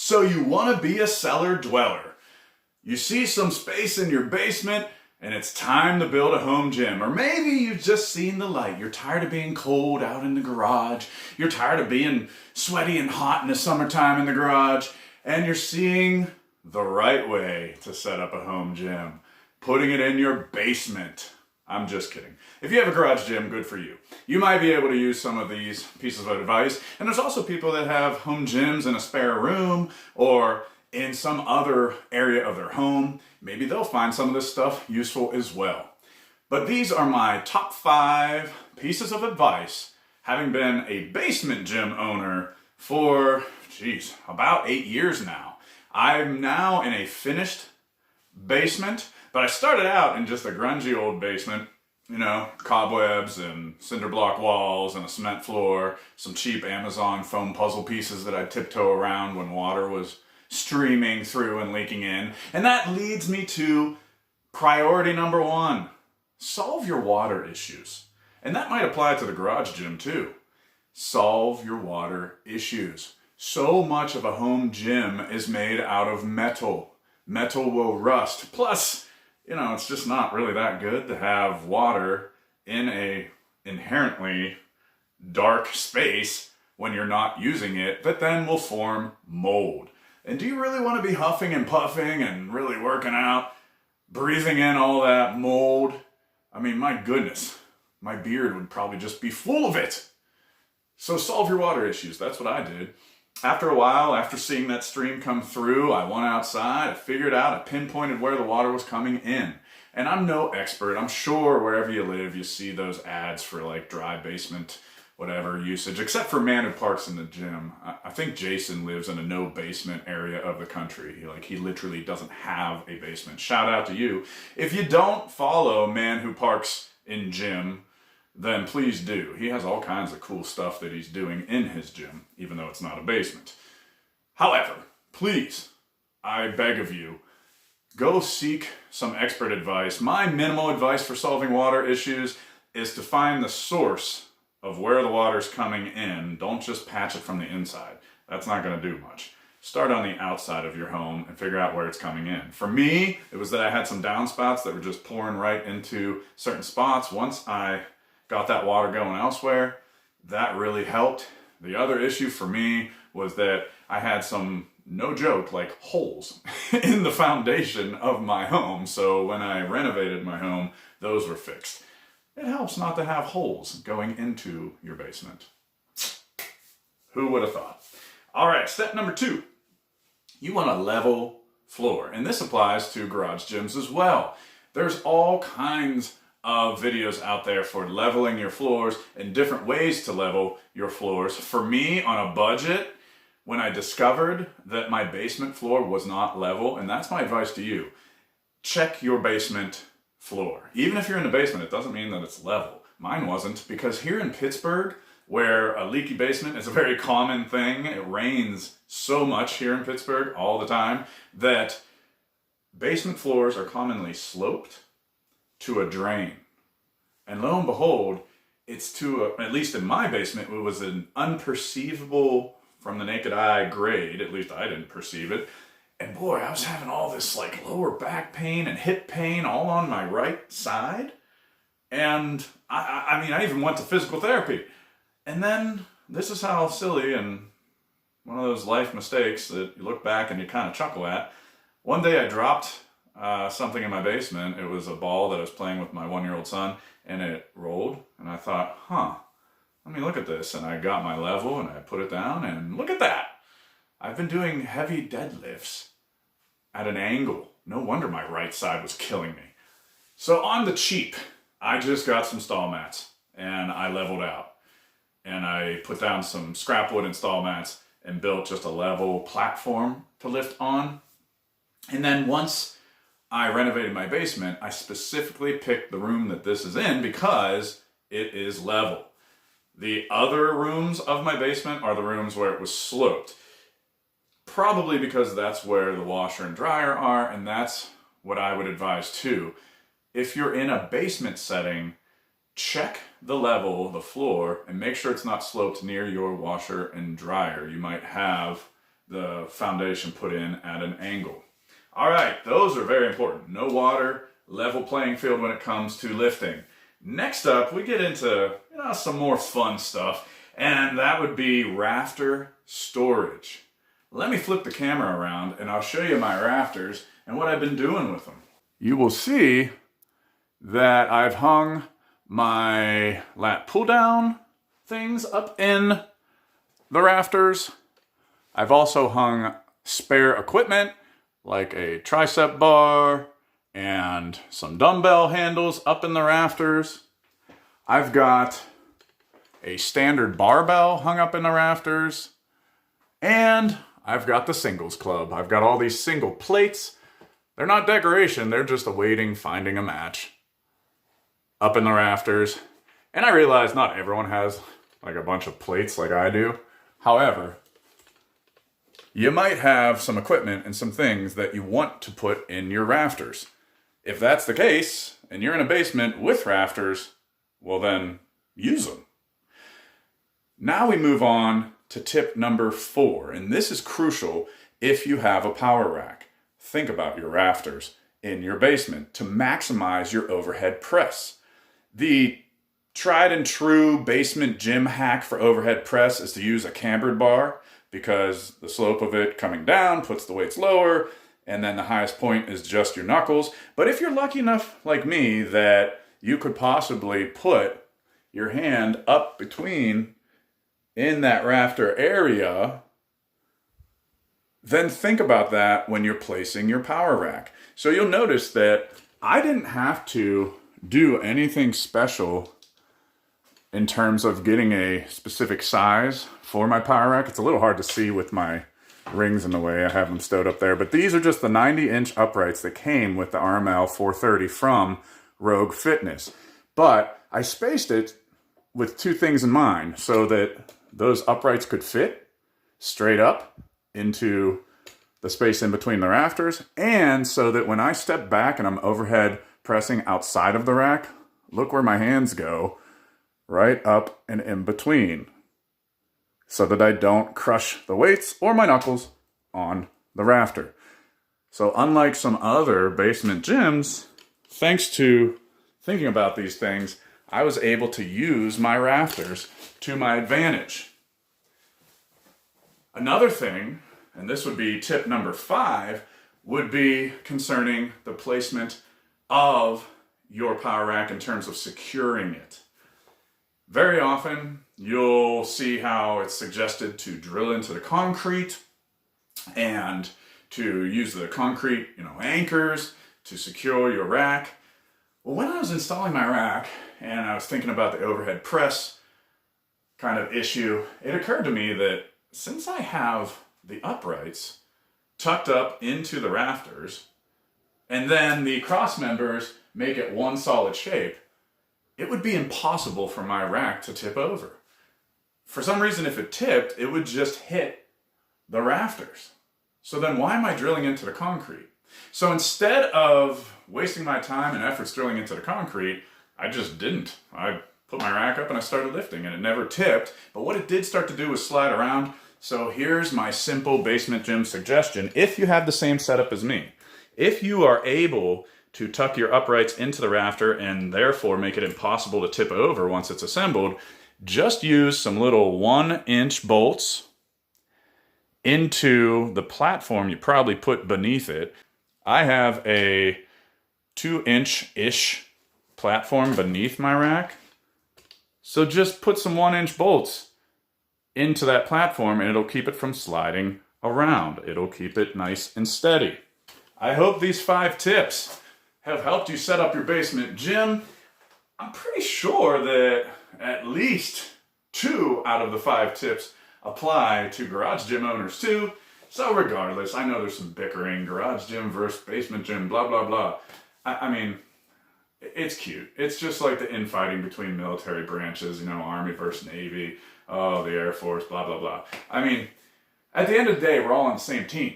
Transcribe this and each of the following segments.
So you want to be a cellar dweller. You see some space in your basement and it's time to build a home gym. Or maybe you've just seen the light. You're tired of being cold out in the garage. You're tired of being sweaty and hot in the summertime in the garage. And you're seeing the right way to set up a home gym. Putting it in your basement. I'm just kidding. If you have a garage gym, good for you. You might be able to use some of these pieces of advice. And there's also people that have home gyms in a spare room or in some other area of their home. Maybe they'll find some of this stuff useful as well. But these are my top 5 pieces of advice, having been a basement gym owner for, about 8 years now. I'm now in a finished basement, but I started out in just a grungy old basement, cobwebs and cinder block walls and a cement floor, some cheap Amazon foam puzzle pieces that I'd tiptoe around when water was streaming through and leaking in. And that leads me to priority number 1. Solve your water issues. And that might apply to the garage gym too. Solve your water issues. So much of a home gym is made out of metal. Metal will rust. Plus, it's just not really that good to have water in a inherently dark space when you're not using it that then will form mold. And do you really want to be huffing and puffing and really working out, breathing in all that mold? I mean, my goodness, my beard would probably just be full of it. So solve your water issues. That's what I did. After a while, after seeing that stream come through, I went outside, I figured out, I pinpointed where the water was coming in. And I'm no expert. I'm sure wherever you live, you see those ads for like dry basement whatever usage, except for man who parks in the gym. I think Jason lives in a no basement area of the country. He literally doesn't have a basement. Shout out to you. If you don't follow man who parks in gym, then please do. He has all kinds of cool stuff that he's doing in his gym, even though it's not a basement. However, please, I beg of you, go seek some expert advice. My minimal advice for solving water issues is to find the source of where the water's coming in. Don't just patch it from the inside. That's not going to do much. Start on the outside of your home and figure out where it's coming in. For me, it was that I had some downspouts that were just pouring right into certain spots. Once I got that water going elsewhere, that really helped. The other issue for me was that I had some, no joke, holes in the foundation of my home. So when I renovated my home, those were fixed. It helps not to have holes going into your basement. Who would have thought? All right, step number 2. You want a level floor. And this applies to garage gyms as well. There's all kinds of videos out there for leveling your floors and different ways to level your floors. For me, on a budget, when I discovered that my basement floor was not level, and that's my advice to you, check your basement floor. Even if you're in the basement, it doesn't mean that it's level. Mine wasn't, because here in Pittsburgh, where a leaky basement is a very common thing, it rains so much here in Pittsburgh all the time, that basement floors are commonly sloped to a drain. And lo and behold, it's at least in my basement, it was an unperceivable from the naked eye grade, at least I didn't perceive it. And boy, I was having all this lower back pain and hip pain all on my right side. And I even went to physical therapy. And then this is how silly and one of those life mistakes that you look back and you kind of chuckle at. One day I dropped something in my basement. It was a ball that I was playing with my 1-year-old son, and it rolled. And I thought, let me look at this. And I got my level and I put it down, and look at that. I've been doing heavy deadlifts at an angle. No wonder my right side was killing me. So on the cheap, I just got some stall mats and I leveled out. And I put down some scrap wood and stall mats and built just a level platform to lift on. And then once I renovated my basement, I specifically picked the room that this is in because it is level. The other rooms of my basement are the rooms where it was sloped. Probably because that's where the washer and dryer are, and that's what I would advise too. If you're in a basement setting, check the level, the floor, and make sure it's not sloped near your washer and dryer. You might have the foundation put in at an angle. All right, those are very important. No water, level playing field when it comes to lifting. Next up, we get into some more fun stuff, and that would be rafter storage. Let me flip the camera around and I'll show you my rafters and what I've been doing with them. You will see that I've hung my lat pull down things up in the rafters. I've also hung spare equipment like a tricep bar and some dumbbell handles up in the rafters. I've got a standard barbell hung up in the rafters, and I've got the singles club. I've got all these single plates. They're not decoration, they're just awaiting finding a match up in the rafters. And I realize not everyone has like a bunch of plates like I do. However, you might have some equipment and some things that you want to put in your rafters. If that's the case, and you're in a basement with rafters, well then, use them. Now we move on to tip number 4, and this is crucial if you have a power rack. Think about your rafters in your basement to maximize your overhead press. The tried and true basement gym hack for overhead press is to use a cambered bar, because the slope of it coming down puts the weights lower, and then the highest point is just your knuckles. But if you're lucky enough, like me, that you could possibly put your hand up between in that rafter area, then think about that when you're placing your power rack. So you'll notice that I didn't have to do anything special in terms of getting a specific size for my power rack. It's a little hard to see with my rings in the way. I have them stowed up there. But these are just the 90-inch uprights that came with the RML 430 from Rogue Fitness. But I spaced it with two things in mind, so that those uprights could fit straight up into the space in between the rafters, and so that when I step back and I'm overhead pressing outside of the rack, look where my hands go, right up and in between, so that I don't crush the weights or my knuckles on the rafter. So unlike some other basement gyms, thanks to thinking about these things, I was able to use my rafters to my advantage. Another thing, and this would be tip number 5, would be concerning the placement of your power rack in terms of securing it. Very often, you'll see how it's suggested to drill into the concrete and to use the concrete, anchors to secure your rack. Well, when I was installing my rack and I was thinking about the overhead press kind of issue, it occurred to me that since I have the uprights tucked up into the rafters, and then the cross members make it one solid shape, it would be impossible for my rack to tip over. For some reason, if it tipped, it would just hit the rafters. So then why am I drilling into the concrete? So instead of wasting my time and efforts drilling into the concrete, I just didn't. I put my rack up and I started lifting, and it never tipped. But what it did start to do was slide around. So here's my simple basement gym suggestion. If you have the same setup as me, if you are able to tuck your uprights into the rafter and therefore make it impossible to tip over once it's assembled, just use some little 1-inch bolts into the platform you probably put beneath it. I have a 2-inch-ish platform beneath my rack. So just put some 1-inch bolts into that platform and it'll keep it from sliding around. It'll keep it nice and steady. I hope these 5 tips have helped you set up your basement gym. I'm pretty sure that at least 2 out of the 5 tips apply to garage gym owners too. So regardless, I know there's some bickering, garage gym versus basement gym, blah, blah, blah. I mean, it's cute. It's just like the infighting between military branches, Army versus Navy, the Air Force, blah, blah, blah. I mean, at the end of the day, we're all on the same team,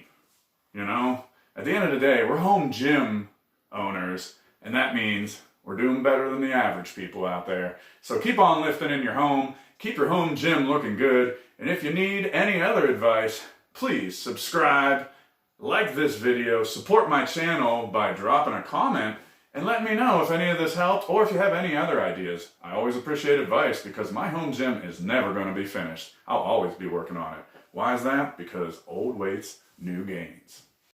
At the end of the day, we're home gym owners, and that means we're doing better than the average people out there. So keep on lifting in your home, keep your home gym looking good, and if you need any other advice, please subscribe, like this video, support my channel by dropping a comment, and let me know if any of this helped or if you have any other ideas. I always appreciate advice because my home gym is never going to be finished. I'll always be working on it. Why is that? Because old weights, new gains.